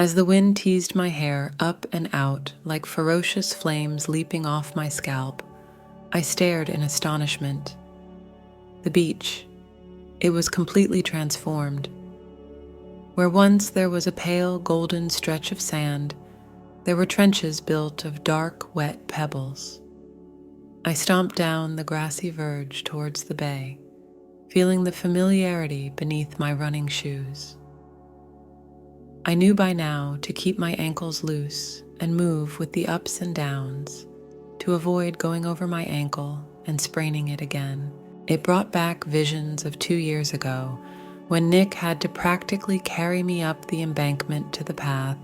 As the wind teased my hair up and out like ferocious flames leaping off my scalp, I stared in astonishment. The beach, it was completely transformed. Where once there was a pale golden stretch of sand, there were trenches built of dark, wet pebbles. I stomped down the grassy verge towards the bay, feeling the familiarity beneath my running shoes. I knew by now to keep my ankles loose and move with the ups and downs to avoid going over my ankle and spraining it again. It brought back visions of 2 years ago when Nick had to practically carry me up the embankment to the path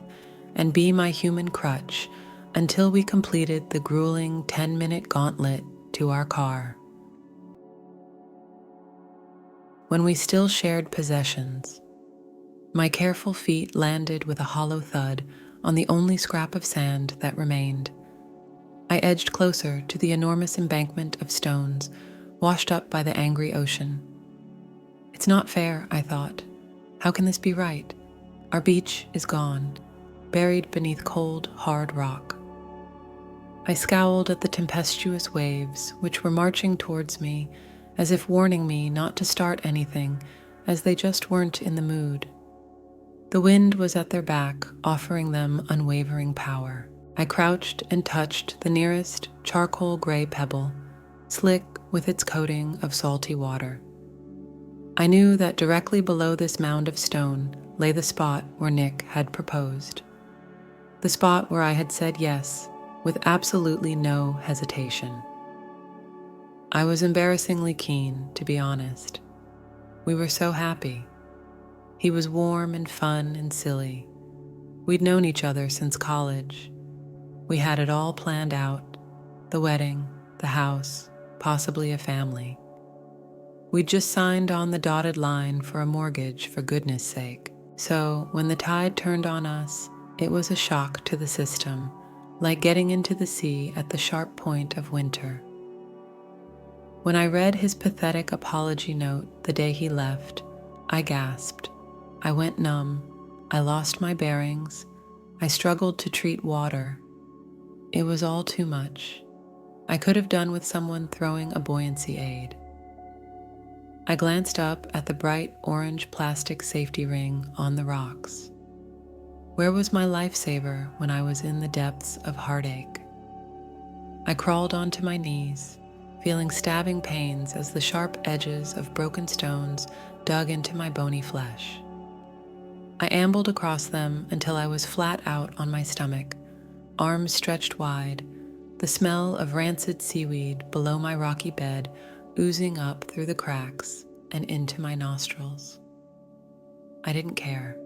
and be my human crutch until we completed the grueling 10-minute gauntlet to our car. When we still shared possessions, my careful feet landed with a hollow thud on the only scrap of sand that remained. I edged closer to the enormous embankment of stones washed up by the angry ocean. It's not fair, I thought. How can this be right? Our beach is gone, buried beneath cold, hard rock. I scowled at the tempestuous waves which were marching towards me as if warning me not to start anything, as they just weren't in the mood. The wind was at their back, offering them unwavering power. I crouched and touched the nearest charcoal gray pebble, slick with its coating of salty water. I knew that directly below this mound of stone lay the spot where Nick had proposed. The spot where I had said yes, with absolutely no hesitation. I was embarrassingly keen, to be honest. We were so happy. He was warm and fun and silly. We'd known each other since college. We had it all planned out: the wedding, the house, possibly a family. We'd just signed on the dotted line for a mortgage, for goodness sake. So when the tide turned on us, it was a shock to the system, like getting into the sea at the sharp point of winter. When I read his pathetic apology note the day he left, I gasped. I went numb. I lost my bearings. I struggled to treat water. It was all too much. I could have done with someone throwing a buoyancy aid. I glanced up at the bright orange plastic safety ring on the rocks. Where was my lifesaver when I was in the depths of heartache? I crawled onto my knees, feeling stabbing pains as the sharp edges of broken stones dug into my bony flesh. I ambled across them until I was flat out on my stomach, arms stretched wide, the smell of rancid seaweed below my rocky bed oozing up through the cracks and into my nostrils. I didn't care.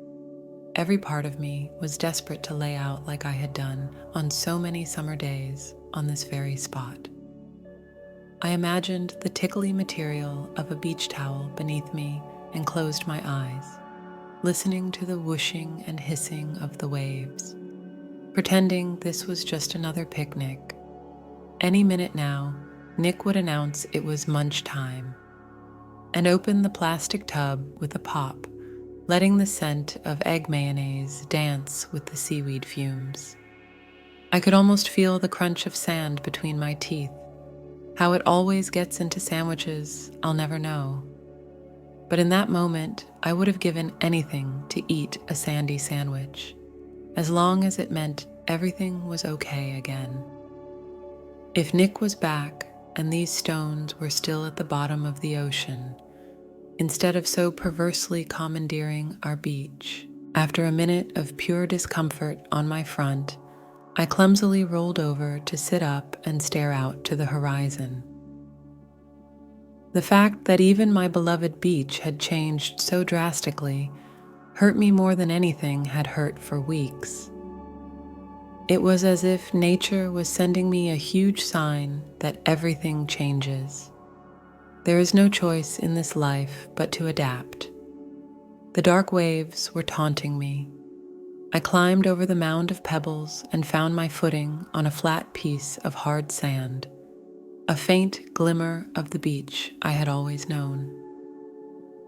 Every part of me was desperate to lay out like I had done on so many summer days on this very spot. I imagined the tickly material of a beach towel beneath me and closed my eyes, listening to the whooshing and hissing of the waves, pretending this was just another picnic. Any minute now, Nick would announce it was munch time and open the plastic tub with a pop, letting the scent of egg mayonnaise dance with the seaweed fumes. I could almost feel the crunch of sand between my teeth. How it always gets into sandwiches, I'll never know. But in that moment, I would have given anything to eat a sandy sandwich, as long as it meant everything was okay again. If Nick was back and these stones were still at the bottom of the ocean, instead of so perversely commandeering our beach, after a minute of pure discomfort on my front, I clumsily rolled over to sit up and stare out to the horizon. The fact that even my beloved beach had changed so drastically hurt me more than anything had hurt for weeks. It was as if nature was sending me a huge sign that everything changes. There is no choice in this life but to adapt. The dark waves were taunting me. I climbed over the mound of pebbles and found my footing on a flat piece of hard sand, a faint glimmer of the beach I had always known.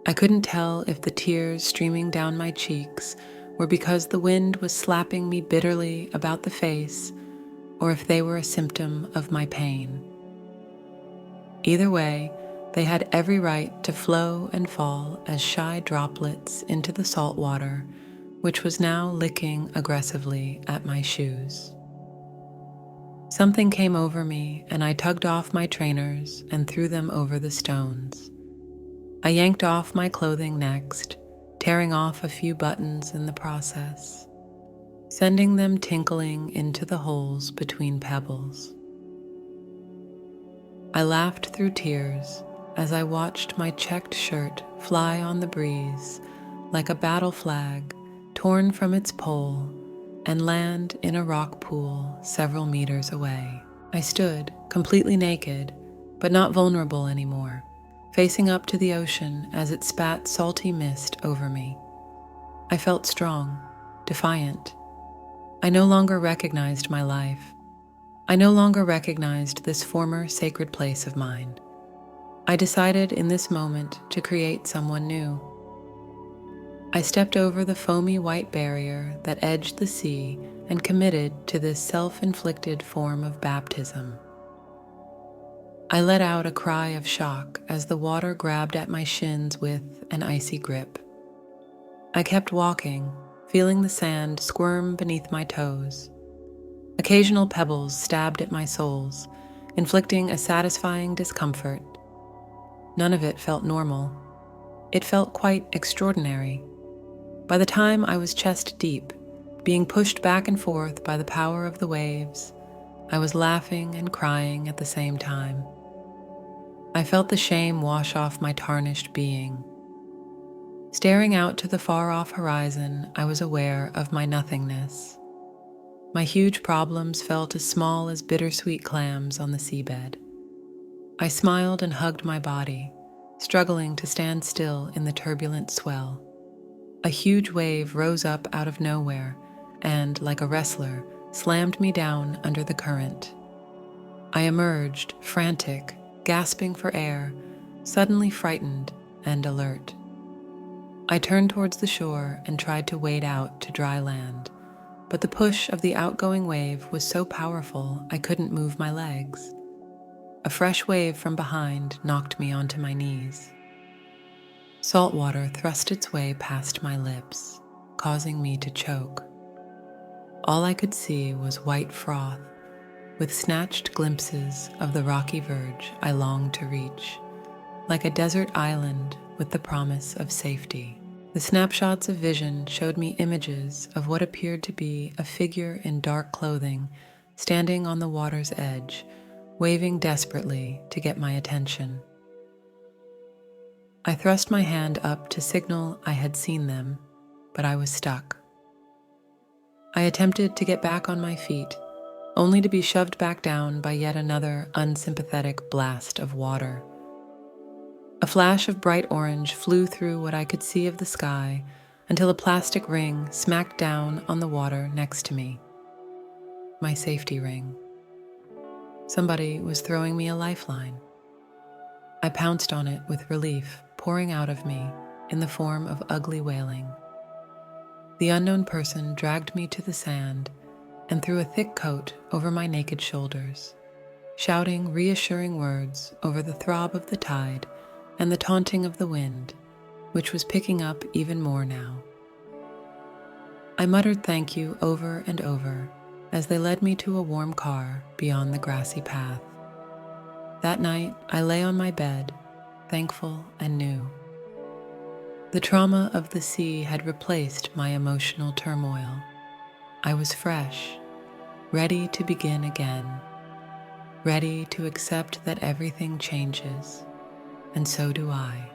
I couldn't tell if the tears streaming down my cheeks were because the wind was slapping me bitterly about the face, or if they were a symptom of my pain. Either way, they had every right to flow and fall as shy droplets into the salt water, which was now licking aggressively at my shoes. Something came over me, and I tugged off my trainers and threw them over the stones. I yanked off my clothing next, tearing off a few buttons in the process, sending them tinkling into the holes between pebbles. I laughed through tears as I watched my checked shirt fly on the breeze like a battle flag torn from its pole and land in a rock pool several meters away. I stood, completely naked, but not vulnerable anymore, facing up to the ocean as it spat salty mist over me. I felt strong, defiant. I no longer recognized my life. I no longer recognized this former sacred place of mine. I decided in this moment to create someone new. I stepped over the foamy white barrier that edged the sea and committed to this self-inflicted form of baptism. I let out a cry of shock as the water grabbed at my shins with an icy grip. I kept walking, feeling the sand squirm beneath my toes. Occasional pebbles stabbed at my soles, inflicting a satisfying discomfort. None of it felt normal. It felt quite extraordinary. By the time I was chest deep, being pushed back and forth by the power of the waves, I was laughing and crying at the same time. I felt the shame wash off my tarnished being. Staring out to the far-off horizon, I was aware of my nothingness. My huge problems felt as small as bittersweet clams on the seabed. I smiled and hugged my body, struggling to stand still in the turbulent swell. A huge wave rose up out of nowhere and, like a wrestler, slammed me down under the current. I emerged, frantic, gasping for air, suddenly frightened and alert. I turned towards the shore and tried to wade out to dry land, but the push of the outgoing wave was so powerful I couldn't move my legs. A fresh wave from behind knocked me onto my knees. Salt water thrust its way past my lips, causing me to choke. All I could see was white froth, with snatched glimpses of the rocky verge I longed to reach, like a desert island with the promise of safety. The snapshots of vision showed me images of what appeared to be a figure in dark clothing standing on the water's edge, waving desperately to get my attention. I thrust my hand up to signal I had seen them, but I was stuck. I attempted to get back on my feet, only to be shoved back down by yet another unsympathetic blast of water. A flash of bright orange flew through what I could see of the sky until a plastic ring smacked down on the water next to me. My safety ring. Somebody was throwing me a lifeline. I pounced on it with relief pouring out of me in the form of ugly wailing. The unknown person dragged me to the sand and threw a thick coat over my naked shoulders, shouting reassuring words over the throb of the tide and the taunting of the wind, which was picking up even more now. I muttered thank you over and over as they led me to a warm car beyond the grassy path. That night, I lay on my bed, thankful and new. The trauma of the sea had replaced my emotional turmoil. I was fresh, ready to begin again, ready to accept that everything changes, and so do I.